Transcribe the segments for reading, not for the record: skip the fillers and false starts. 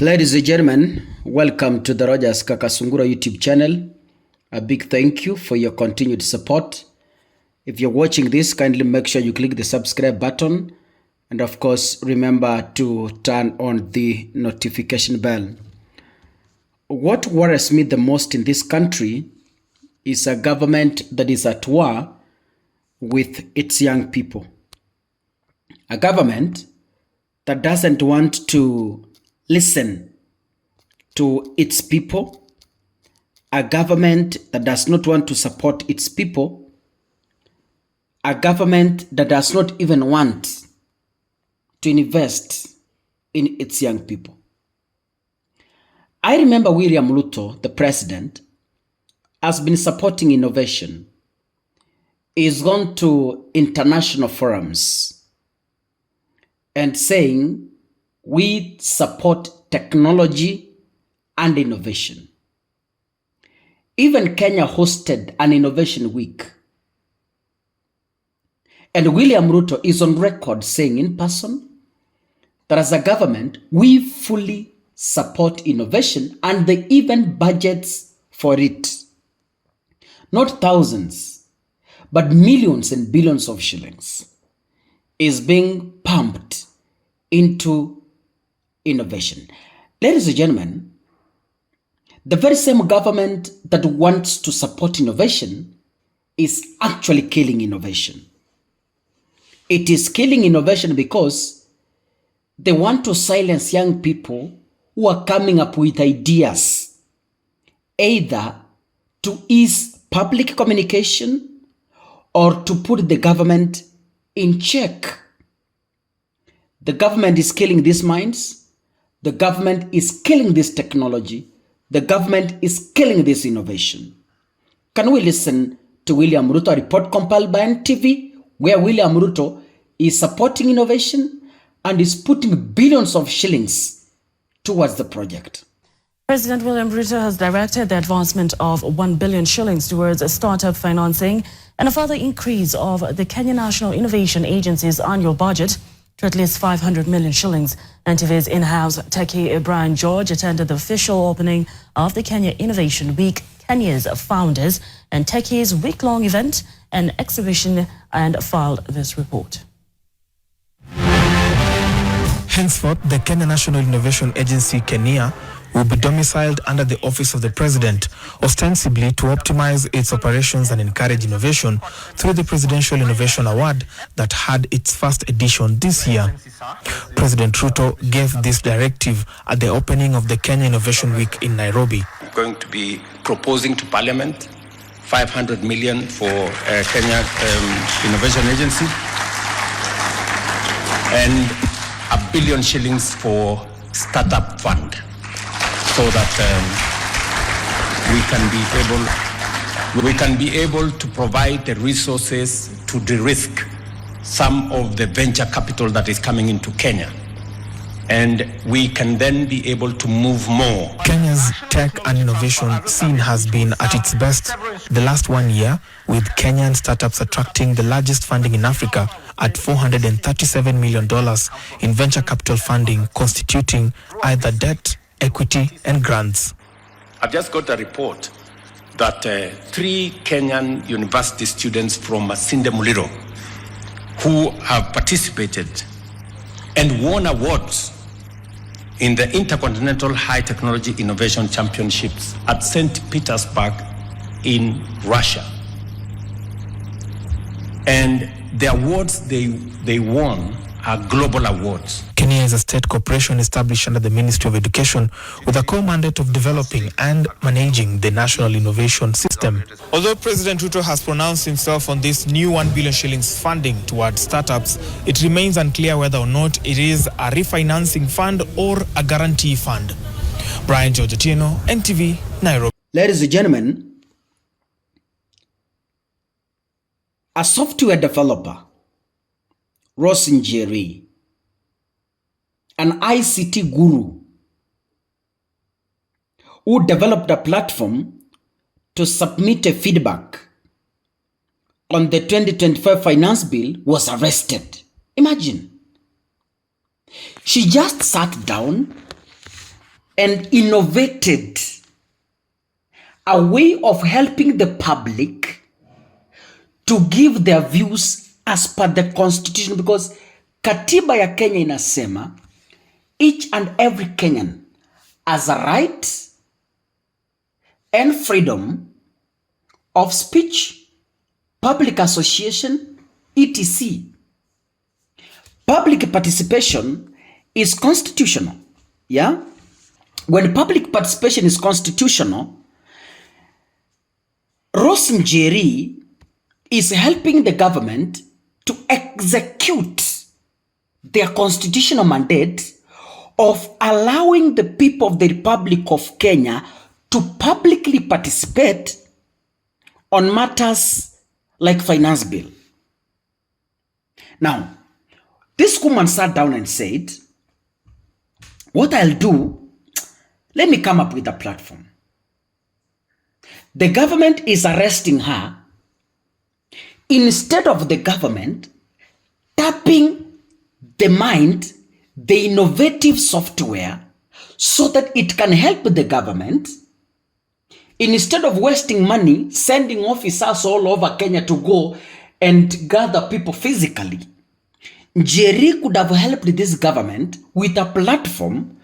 Ladies and gentlemen, welcome to the Rogers Kakasungura YouTube channel. A big thank you for your continued support. If you're watching this, kindly make sure you click the subscribe button. And of course, remember to turn on the notification bell. What worries me the most in this country is a government that is at war with its young people. A government that doesn't want to listen to its people, a government that does not want to support its people, a government that does not even want to invest in its young people. I remember William Ruto, the president, has been supporting innovation. He's gone to international forums and saying, we support technology and innovation. Even Kenya hosted an innovation week. And William Ruto is on record saying in person that as a government, we fully support innovation and they even budgets for it. Not thousands, but millions and billions of shillings is being pumped into innovation. Ladies and gentlemen, the very same government that wants to support innovation is actually killing innovation. It is killing innovation because they want to silence young people who are coming up with ideas, either to ease public communication or to put the government in check. The government is killing these minds. The government is killing this technology. The government is killing this innovation. Can we listen to William Ruto, a report compiled by NTV, where William Ruto is supporting innovation and is putting billions of shillings towards the project? President William Ruto has directed the advancement of 1 billion shillings towards startup financing and a further increase of the Kenya National Innovation Agency's annual budget to at least 500 million shillings. NTV's in-house techie Brian George attended the official opening of the Kenya Innovation Week, Kenya's Founders and Techies week-long event and exhibition, and filed this report. Henceforth, the Kenya National Innovation Agency, Kenya, will be domiciled under the Office of the President, ostensibly to optimize its operations and encourage innovation through the Presidential Innovation Award that had its first edition this year. President Ruto gave this directive at the opening of the Kenya Innovation Week in Nairobi. I'm going to be proposing to Parliament 500 million for Kenya Innovation Agency and 1 billion shillings for startup fund, so that we can be able to provide the resources to de-risk some of the venture capital that is coming into Kenya, and we can then be able to move more. Kenya's tech and innovation scene has been at its best the last 1 year, with Kenyan startups attracting the largest funding in Africa at $437 million in venture capital funding, constituting either debt, equity and grants. I've just got a report that 3 Kenyan university students from Masinde Muliro who have participated and won awards in the Intercontinental High Technology Innovation Championships at St. Petersburg in Russia. And the awards they won are global awards. Kenya is a state corporation established under the Ministry of Education with a core mandate of developing and managing the national innovation system. Although President Ruto has pronounced himself on this new 1 billion shillings funding towards startups, it remains unclear whether or not it is a refinancing fund or a guarantee fund. Brian George, NTV, Nairobi. Ladies and gentlemen, a software developer, Rosin Jerry, an ICT guru who developed a platform to submit a feedback on the 2025 finance bill, was arrested. Imagine. She just sat down and innovated a way of helping the public to give their views as per the constitution, because katiba ya Kenya inasema each and every Kenyan has a right and freedom of speech, public association, etc. Public participation is constitutional. Yeah? When public participation is constitutional, Rose Njeri is helping the government to execute their constitutional mandate of allowing the people of the Republic of Kenya to publicly participate on matters like finance bill. Now, this woman sat down and said, what I'll do, let me come up with a platform. The government is arresting her. Instead of the government tapping the mind, the innovative software, so that it can help the government, instead of wasting money, sending officers all over Kenya to go and gather people physically, Njeri could have helped this government with a platform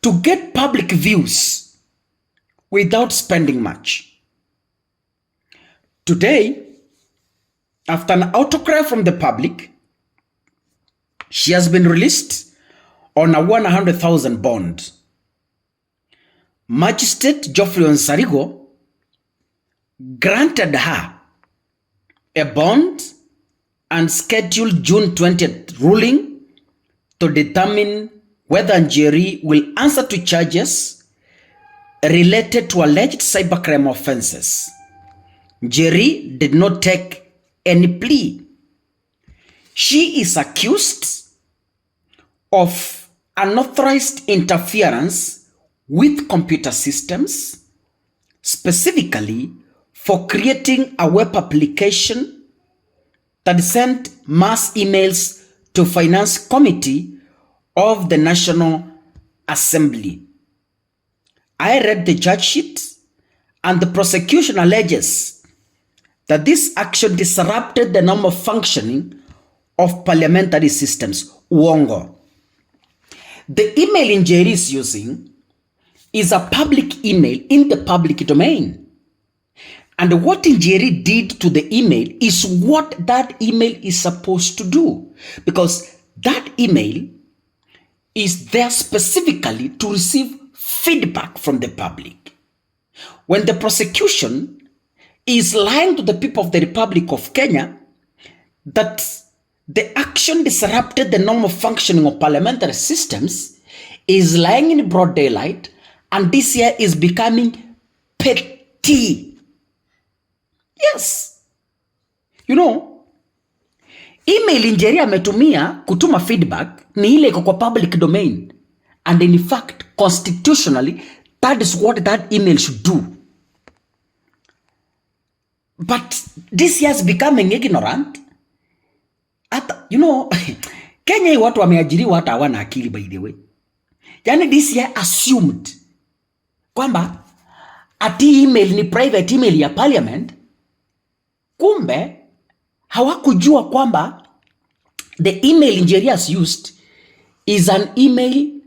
to get public views without spending much. Today, after an outcry from the public, she has been released on a 100,000 bond. Magistrate Geoffrey Onsarigo granted her a bond and scheduled June 20th ruling to determine whether Njeri will answer to charges related to alleged cybercrime offenses. Njeri did not take any plea. She is accused of unauthorized interference with computer systems, specifically for creating a web application that sent mass emails to Finance Committee of the National Assembly. I read the charge sheet, and the prosecution alleges that this action disrupted the normal functioning of parliamentary systems. Uongo. The email Njeri is using is a public email in the public domain. And what Njeri did to the email is what that email is supposed to do. Because that email is there specifically to receive feedback from the public. When the prosecution is lying to the people of the Republic of Kenya that the action disrupted the normal functioning of parliamentary systems, is lying in broad daylight, and DCI is becoming petty. Yes. You know, email Njeri ametumia kutuma feedback ni ile iko kwa public domain. And in fact, constitutionally, that is what that email should do. But DCI is becoming ignorant. You know, Kenya watu wameajiriwa hata hawana akili, by the way. Yani DCI assumed kwamba ati email ni private email ya parliament. Kumbe hawakujua kwamba the email Njeri has used is an email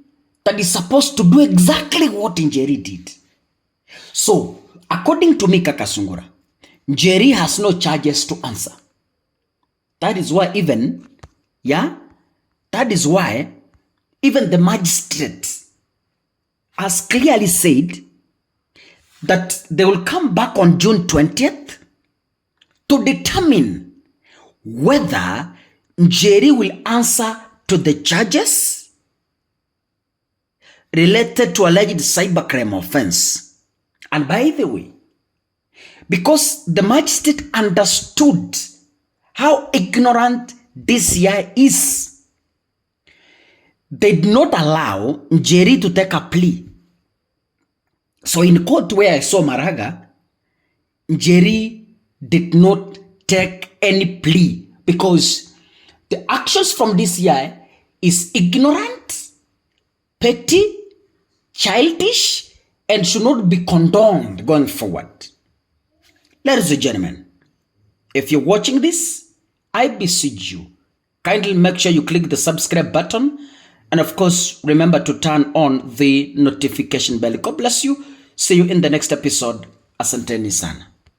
that is supposed to do exactly what Njeri did. So, according to me, Kaka Sungura, Njeri has no charges to answer. That is why even the magistrate has clearly said that they will come back on June 20th to determine whether Njeri will answer to the charges related to alleged cybercrime offense. And by the way, because the magistrate understood how ignorant DCI is, they did not allow Njeri to take a plea. So in court where I saw Maraga, Njeri did not take any plea because the actions from DCI is ignorant, petty, childish and should not be condoned going forward. Ladies and gentlemen, if you're watching this, I beseech you, kindly make sure you click the subscribe button, and of course, remember to turn on the notification bell. God bless you. See you in the next episode. Asanteni sana.